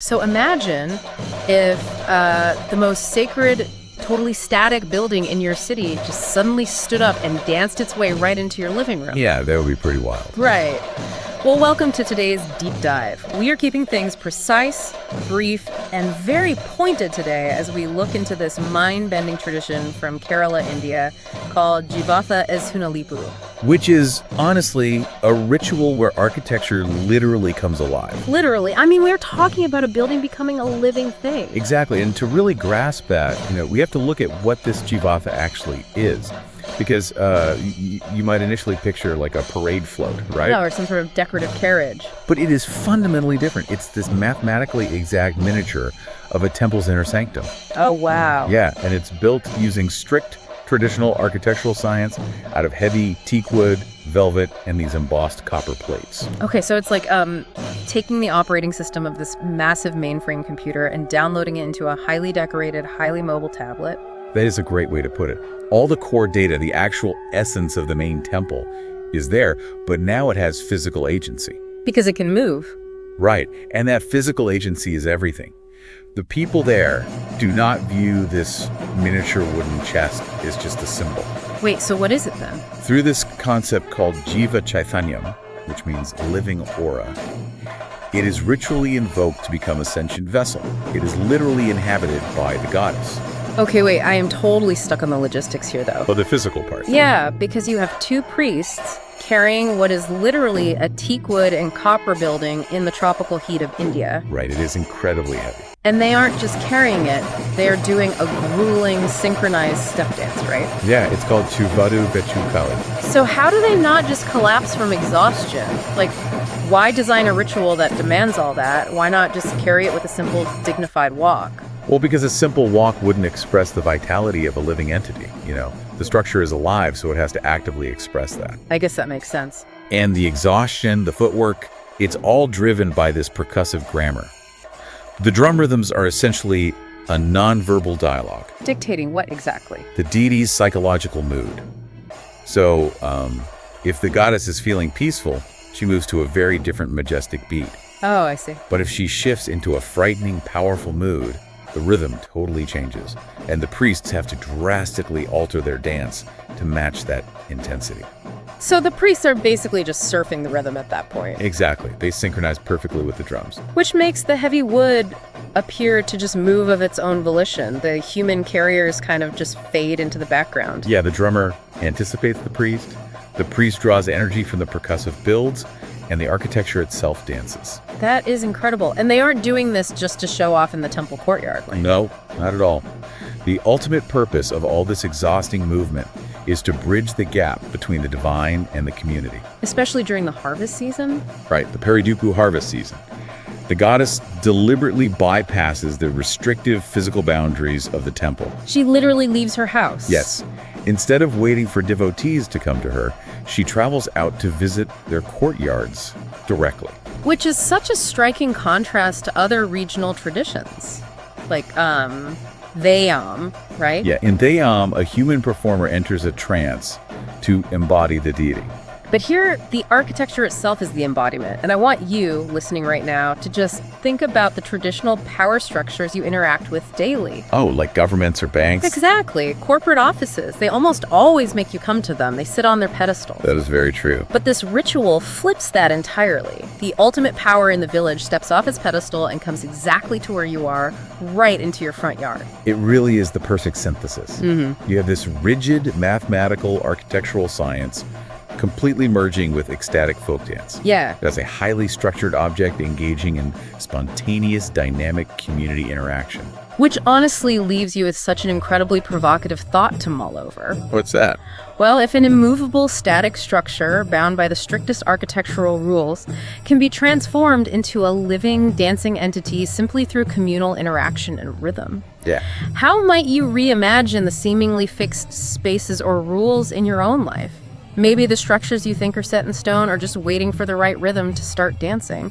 So imagine if the most sacred, totally static building in your city just suddenly stood up and danced its way right into your living room. Yeah, that would be pretty wild. Right. Well, welcome to today's deep dive. We are keeping things precise, brief, and very pointed today as we look into this mind-bending tradition from Kerala, India, called Jeevatha Ezhunnallippu. Which is, honestly, a ritual where architecture literally comes alive. Literally. I mean, we're talking about a building becoming a living thing. Exactly, and to really grasp that, we have to look at what this Jeevatha actually is. Because you might initially picture like a parade float, right? Yeah, or some sort of decorative carriage. But it is fundamentally different. It's this mathematically exact miniature of a temple's inner sanctum. Oh, wow. Yeah, and it's built using strict traditional architectural science out of heavy teak wood, velvet, and these embossed copper plates. Okay, so it's like taking the operating system of this massive mainframe computer and downloading it into a highly decorated, highly mobile tablet. That is a great way to put it. All the core data, the actual essence of the main temple, is there, but now it has physical agency. Because it can move. Right, and that physical agency is everything. The people there do not view this miniature wooden chest as just a symbol. Wait, so what is it then? Through this concept called Jiva Chaithanyam, which means living aura, it is ritually invoked to become a sentient vessel. It is literally inhabited by the goddess. Okay, wait, I am totally stuck on the logistics here, though. Oh, the physical part. Yeah, because you have two priests carrying what is literally a teak wood and copper building in the tropical heat of India. Right, it is incredibly heavy. And they aren't just carrying it, they are doing a grueling, synchronized step dance, right? Yeah, it's called Chuvadu Vechu Kali. So how do they not just collapse from exhaustion? Like, why design a ritual that demands all that? Why not just carry it with a simple, dignified walk? Well, because a simple walk wouldn't express the vitality of a living entity, The structure is alive, so it has to actively express that. I guess that makes sense. And the exhaustion, the footwork, it's all driven by this percussive grammar. The drum rhythms are essentially a nonverbal dialogue. Dictating what exactly? The deity's psychological mood. So, if the goddess is feeling peaceful, she moves to a very different majestic beat. Oh, I see. But if she shifts into a frightening, powerful mood, the rhythm totally changes, and the priests have to drastically alter their dance to match that intensity. So the priests are basically just surfing the rhythm at that point. Exactly. They synchronize perfectly with the drums. Which makes the heavy wood appear to just move of its own volition. The human carriers kind of just fade into the background. Yeah, the drummer anticipates the priest draws energy from the percussive builds, and the architecture itself dances. That is incredible. And they aren't doing this just to show off in the temple courtyard. Right? No, not at all. The ultimate purpose of all this exhausting movement is to bridge the gap between the divine and the community. Especially during the harvest season? Right, the Peridupu harvest season. The goddess deliberately bypasses the restrictive physical boundaries of the temple. She literally leaves her house. Yes. Instead of waiting for devotees to come to her, she travels out to visit their courtyards directly. Which is such a striking contrast to other regional traditions. Like, Theyyam, right? Yeah, in Theyyam, a human performer enters a trance to embody the deity. But here, the architecture itself is the embodiment. And I want you, listening right now, to just think about the traditional power structures you interact with daily. Oh, like governments or banks? Exactly. Corporate offices. They almost always make you come to them. They sit on their pedestal. That is very true. But this ritual flips that entirely. The ultimate power in the village steps off its pedestal and comes exactly to where you are, right into your front yard. It really is the perfect synthesis. Mm-hmm. You have this rigid mathematical architectural science completely merging with ecstatic folk dance. Yeah. That's a highly structured object engaging in spontaneous, dynamic community interaction. Which honestly leaves you with such an incredibly provocative thought to mull over. What's that? Well, if an immovable static structure bound by the strictest architectural rules can be transformed into a living, dancing entity simply through communal interaction and rhythm, Yeah. how might you reimagine the seemingly fixed spaces or rules in your own life? Maybe the structures you think are set in stone are just waiting for the right rhythm to start dancing.